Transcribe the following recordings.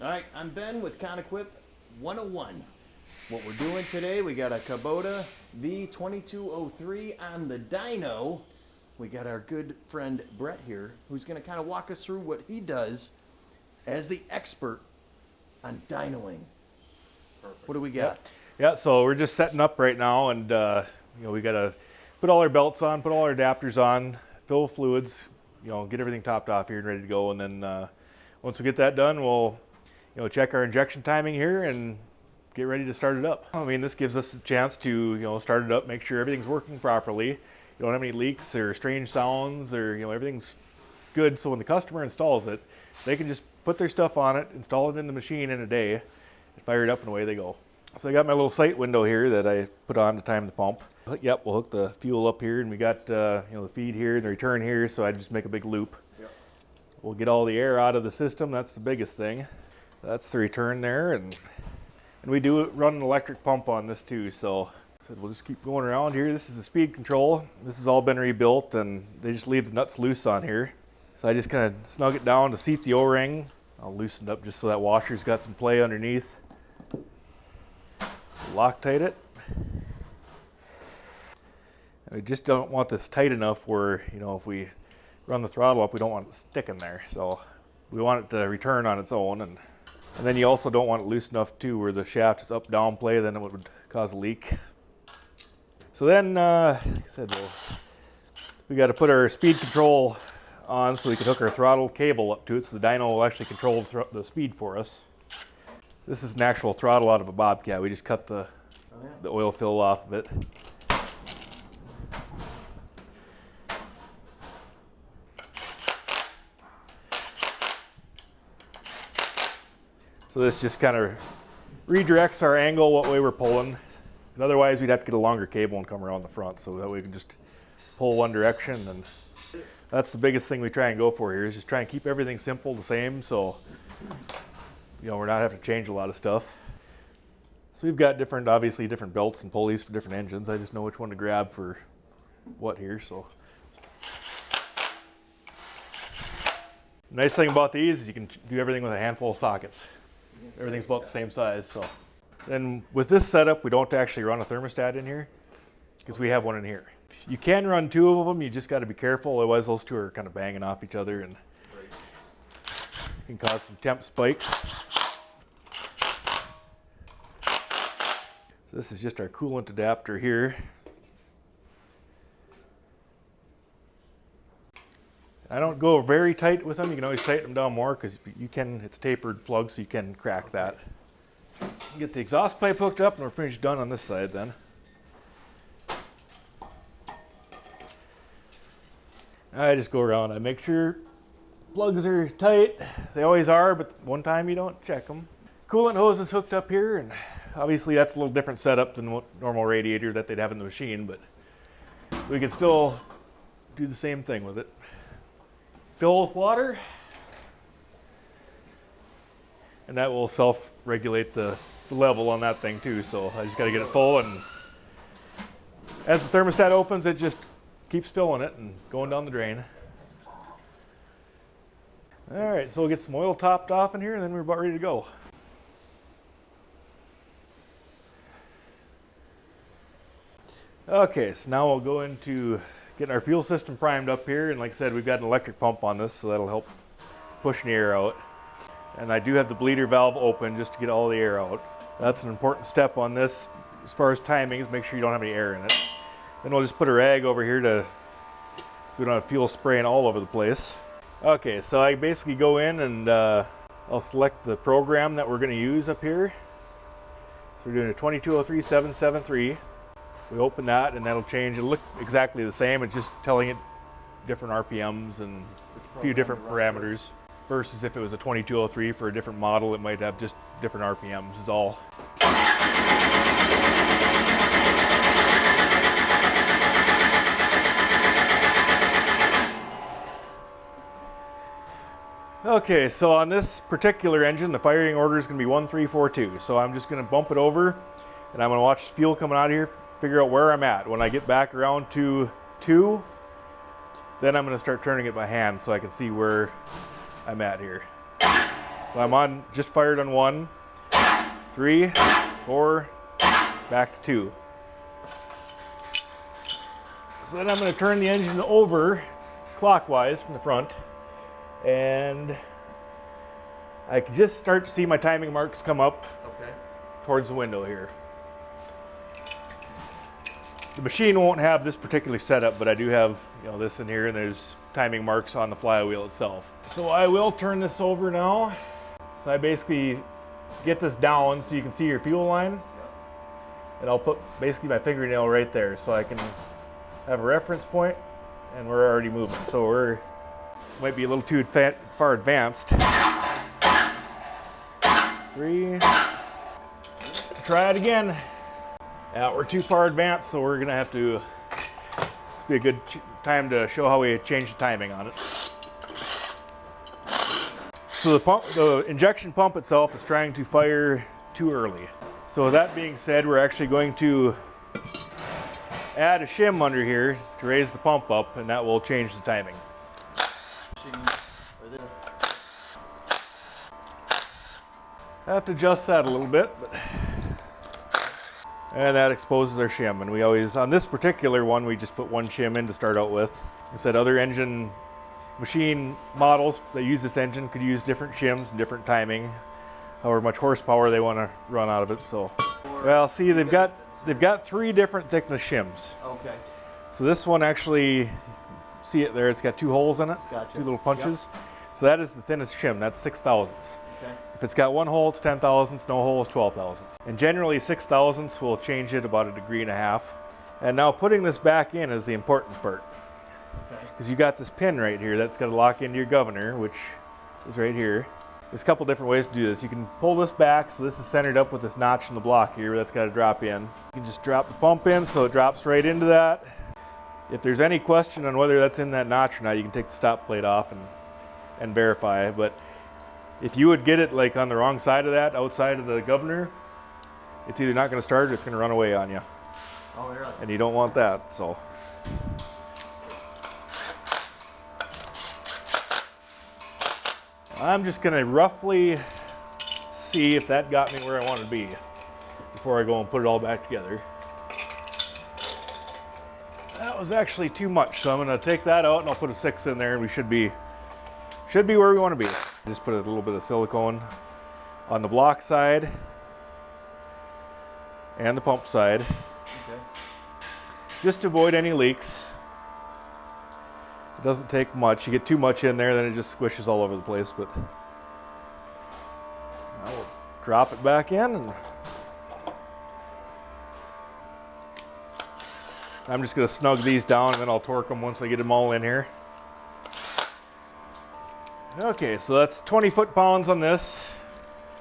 All right, I'm Ben with ConEquip 101. What we're doing today, we got a Kubota V2203 on the dyno. We got our good friend Brett here, who's going to kind of walk us through what he does as the expert on dynoing. Perfect. What do we got? Yeah, so we're just setting up right now, and we got to put all our belts on, put all our adapters on, fill fluids, get everything topped off here and ready to go. And then once we get that done, we'll check our injection timing here and get ready to start it up. I mean, this gives us a chance to start it up, make sure everything's working properly. You don't have any leaks or strange sounds, or everything's good. So when the customer installs it, they can just put their stuff on it, install it in the machine in a day, fire it up, and away they go. So I got my little sight window here that I put on to time the pump. Yep, we'll hook the fuel up here, and we got the feed here and the return here, so I just make a big loop. Yep. We'll get all the air out of the system. That's the biggest thing. That's the return there, and we do run an electric pump on this too, so we'll just keep going around here. This is the speed control. This has all been rebuilt, and they just leave the nuts loose on here. So I just kind of snug it down to seat the O-ring. I'll loosen it up just so that washer's got some play underneath. Loctite it. And we just don't want this tight enough where, if we run the throttle up, we don't want it sticking there. So we want it to return on its own. And then you also don't want it loose enough too where the shaft is up down play, then it would cause a leak. So then, like I said, we got to put our speed control on so we can hook our throttle cable up to it, so the dyno will actually control the speed for us. This is an actual throttle out of a Bobcat. We just cut the oil fill off of it. So this just kind of redirects our angle what way we're pulling. And otherwise we'd have to get a longer cable and come around the front, so that way we can just pull one direction. And that's the biggest thing we try and go for here, is just try and keep everything simple, the same, so we're not having to change a lot of stuff. So we've got obviously different belts and pulleys for different engines. I just know which one to grab for what here. So the nice thing about these is you can do everything with a handful of sockets. Everything's about the same size. So then with this setup, we don't actually run a thermostat in here because we have one in here. You can run two of them. You just got to be careful, otherwise those two are kind of banging off each other and can cause some temp spikes. So this is just our coolant adapter here. I don't go very tight with them. You can always tighten them down more because it's tapered plug, so you can crack that. Get the exhaust pipe hooked up, and we're pretty much done on this side then. I just go around. I make sure plugs are tight. They always are, but one time you don't check them. Coolant hose is hooked up here, and obviously that's a little different setup than what normal radiator that they'd have in the machine, but we can still do the same thing with it. Fill with water, and that will self-regulate the level on that thing too, so I just got to get it full, and as the thermostat opens, it just keeps filling it and going down the drain. All right, so we'll get some oil topped off in here, and then we're about ready to go. Okay, so now we'll go into getting our fuel system primed up here, and like I said, we've got an electric pump on this, so that'll help push the air out. And I do have the bleeder valve open just to get all the air out. That's an important step on this as far as timing, is make sure you don't have any air in it. Then we'll just put a rag over here so we don't have fuel spraying all over the place. Okay, so I basically go in and I'll select the program that we're going to use up here. So we're doing a 2203-773. We open that, and that'll change. It'll look exactly the same. It's just telling it different RPMs and a few different parameters. Versus if it was a 2203 for a different model, it might have just different RPMs is all. Okay, so on this particular engine, the firing order is going to be 1342. So I'm just going to bump it over, and I'm going to watch fuel coming out of here, figure out where I'm at. When I get back around to 2, then I'm going to start turning it by hand so I can see where I'm at here. So I'm on, just fired on 1, 3, 4, back to 2. So then I'm going to turn the engine over clockwise from the front, and I can just start to see my timing marks come up towards the window here. The machine won't have this particular setup, but I do have this in here, and there's timing marks on the flywheel itself. So I will turn this over now. So I basically get this down so you can see your fuel line, and I'll put basically my fingernail right there so I can have a reference point, and we're already moving. So we're might be a little too far advanced. 3. Try it again. Yeah, we're too far advanced, so we're gonna have to. This be a good time to show how we change the timing on it. So the injection pump itself is trying to fire too early. So with that being said, we're actually going to add a shim under here to raise the pump up, and that will change the timing. I have to adjust that a little bit, and that exposes our shim. And we always, on this particular one, we just put 1 shim in to start out with. I said other engine machine models that use this engine could use different shims and different timing, however much horsepower they want to run out of it. So, well, see, they've got 3 different thickness shims. Okay. So this one actually, see it there, it's got 2 holes in it, Gotcha. 2 little punches. Yep. So that is the thinnest shim, that's 6/1000ths. Okay. If it's got 1 hole, it's 10/1000ths, no hole is 12/1000ths. And generally 6/1000ths will change it about 1.5 degrees. And now putting this back in is the important part. Because you got this pin right here that's got to lock into your governor, which is right here. There's a couple different ways to do this. You can pull this back, so this is centered up with this notch in the block here that's got to drop in. You can just drop the pump in so it drops right into that. If there's any question on whether that's in that notch or not, you can take the stop plate off and verify. But if you would get it like on the wrong side of that, outside of the governor, it's either not going to start or it's going to run away on you. Oh, really? And you don't want that, so. I'm just going to roughly see if that got me where I want to be before I go and put it all back together. That was actually too much, so I'm going to take that out and I'll put a 6 in there, and we should be where we want to be. Just put a little bit of silicone on the block side and the pump side, just to avoid any leaks. It doesn't take much. You get too much in there, then it just squishes all over the place. But I will drop it back in, and I'm just going to snug these down, and then I'll torque them once I get them all in here. Okay, so that's 20 foot-pounds on this.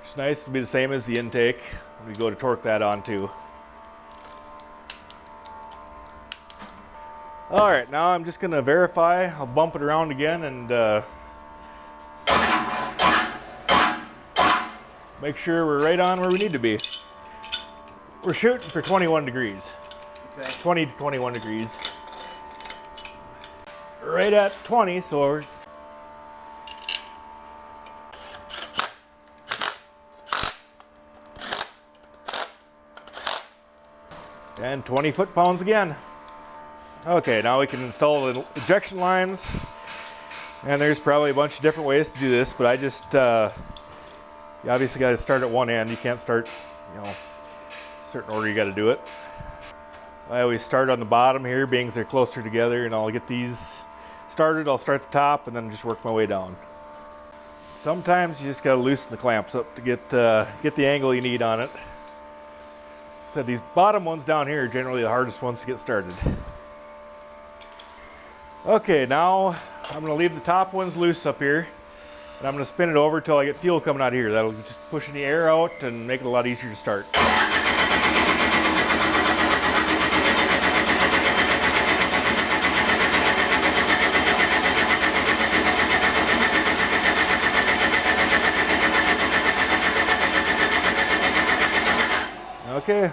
It's nice to be the same as the intake. We go to torque that on too. All right, now I'm just gonna verify. I'll bump it around again and make sure we're right on where we need to be. We're shooting for 21 degrees. Okay. 20 to 21 degrees. Right at 20, so we're and 20 foot-pounds again. Okay, now we can install the ejection lines, and there's probably a bunch of different ways to do this, but I just you obviously got to start at one end. You can't start, a certain order you got to do it. I always start on the bottom here, being they're closer together, and I'll get these started. I'll start at the top and then just work my way down. Sometimes you just got to loosen the clamps up to get the angle you need on it. So these bottom ones down here are generally the hardest ones to get started. Okay, now I'm going to leave the top ones loose up here, and I'm going to spin it over till I get fuel coming out of here. That'll just push the air out and make it a lot easier to start. Okay.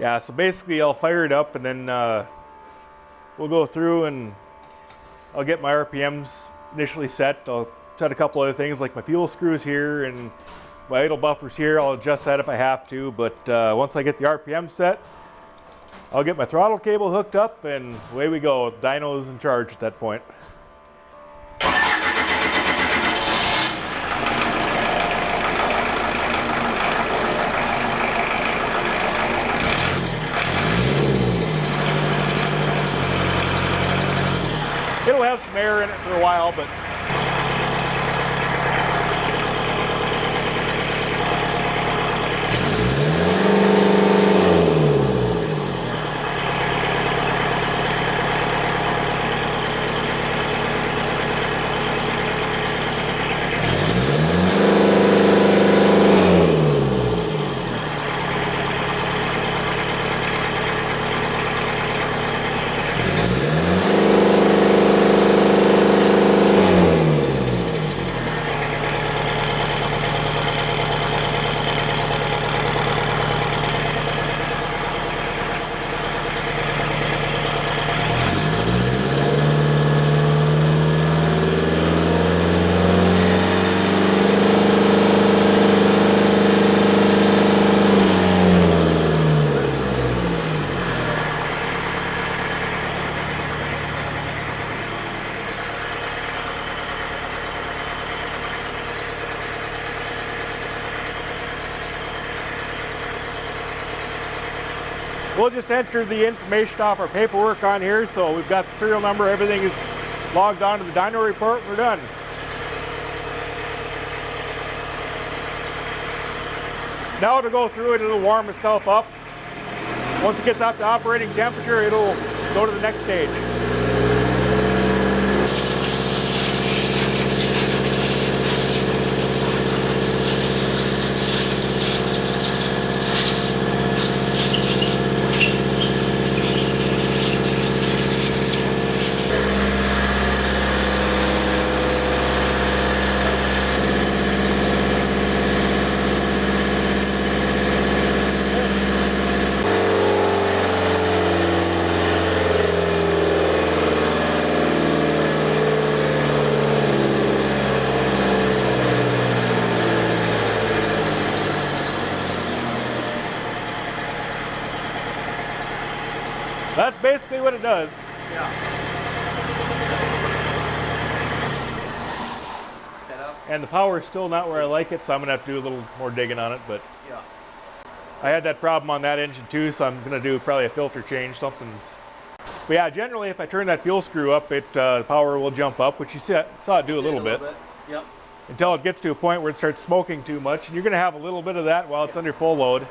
Yeah, so basically I'll fire it up, and then we'll go through and I'll get my RPMs initially set. I'll set a couple other things like my fuel screws here and my idle buffers here. I'll adjust that if I have to, but once I get the RPM set, I'll get my throttle cable hooked up and away we go. Dyno's in charge at that point. It'll have some air in it for a while, but we'll just enter the information off our paperwork on here. So we've got the serial number, everything is logged onto the dyno report, we're done. So now it'll go through it, it'll warm itself up. Once it gets up to operating temperature, it'll go to the next stage. That's basically what it does. Yeah. Head up. And the power is still not where I like it, so I'm gonna have to do a little more digging on it, but Yeah. I had that problem on that engine too, so I'm gonna do probably a filter change, something's. But yeah, generally if I turn that fuel screw up, the power will jump up, which you saw it do a little bit. Yep. Until it gets to a point where it starts smoking too much, and you're gonna have a little bit of that while it's under full load.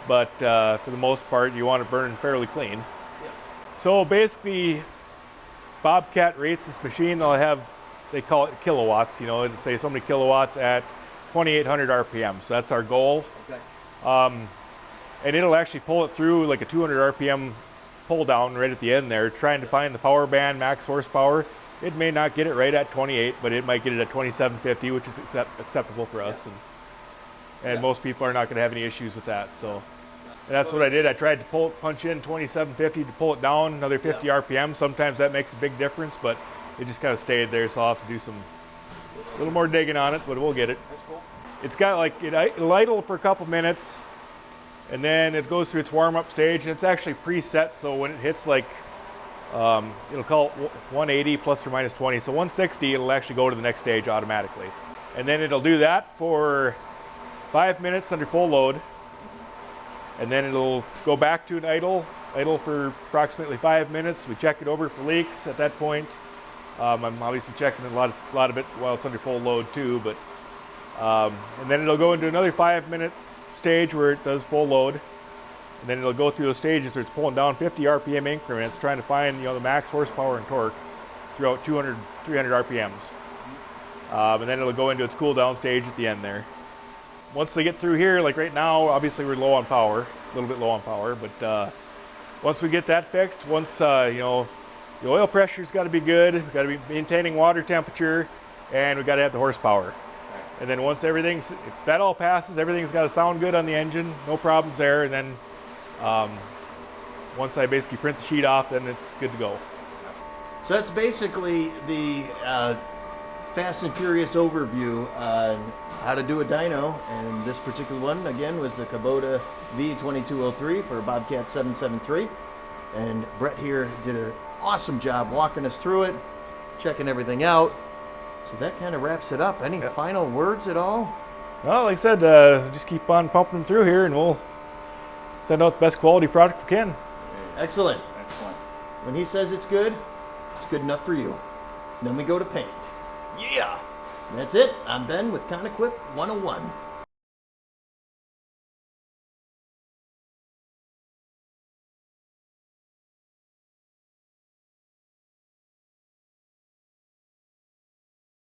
But for the most part, you want it burning fairly clean. So basically, Bobcat rates this machine. They'll have, they call it kilowatts, you know, it'll say so many kilowatts at 2,800 RPM. So that's our goal. Okay. And it'll actually pull it through like a 200 RPM pull down right at the end there, trying to find the power band, max horsepower. It may not get it right at 28, but it might get it at 2750, which is acceptable for us. And most people are not going to have any issues with that. So. And that's what I did. I tried to punch in 2750 to pull it down another 50 RPM. Sometimes that makes a big difference, but it just kind of stayed there. So I'll have to do a little more digging on it, but we'll get it. That's cool. It's got like, it'll idle for a couple minutes, and then it goes through its warm-up stage, and it's actually preset. So when it hits like, it'll call it 180 plus or minus 20. So 160, it'll actually go to the next stage automatically. And then it'll do that for 5 minutes under full load. And then it'll go back to an idle for approximately 5 minutes. We check it over for leaks at that point. I'm obviously checking a lot of it while it's under full load too, but and then it'll go into another 5 minute stage where it does full load. And then it'll go through those stages where it's pulling down 50 RPM increments, trying to find, you know, the max horsepower and torque throughout 200, 300 RPMs. And then it'll go into its cool down stage at the end there. Once they get through here, like right now, obviously we're low on power, a little bit low on power, but once we get that fixed, once, you know, the oil pressure's got to be good, we've got to be maintaining water temperature, and we've got to have the horsepower. And then once if that all passes, everything's got to sound good on the engine, no problems there, and then once I basically print the sheet off, then it's good to go. So that's basically the fast and furious overview on how to do a dyno, and this particular one again was the Kubota V2203 for Bobcat 773, and Brett here did an awesome job walking us through it, checking everything out. So that kind of wraps it up. Any final words at all? Well, like I said, just keep on pumping them through here, and we'll send out the best quality product we can. Excellent. When he says it's good enough for you. Then we go to paint. Yeah! That's it. I'm Ben with ConEquip 101.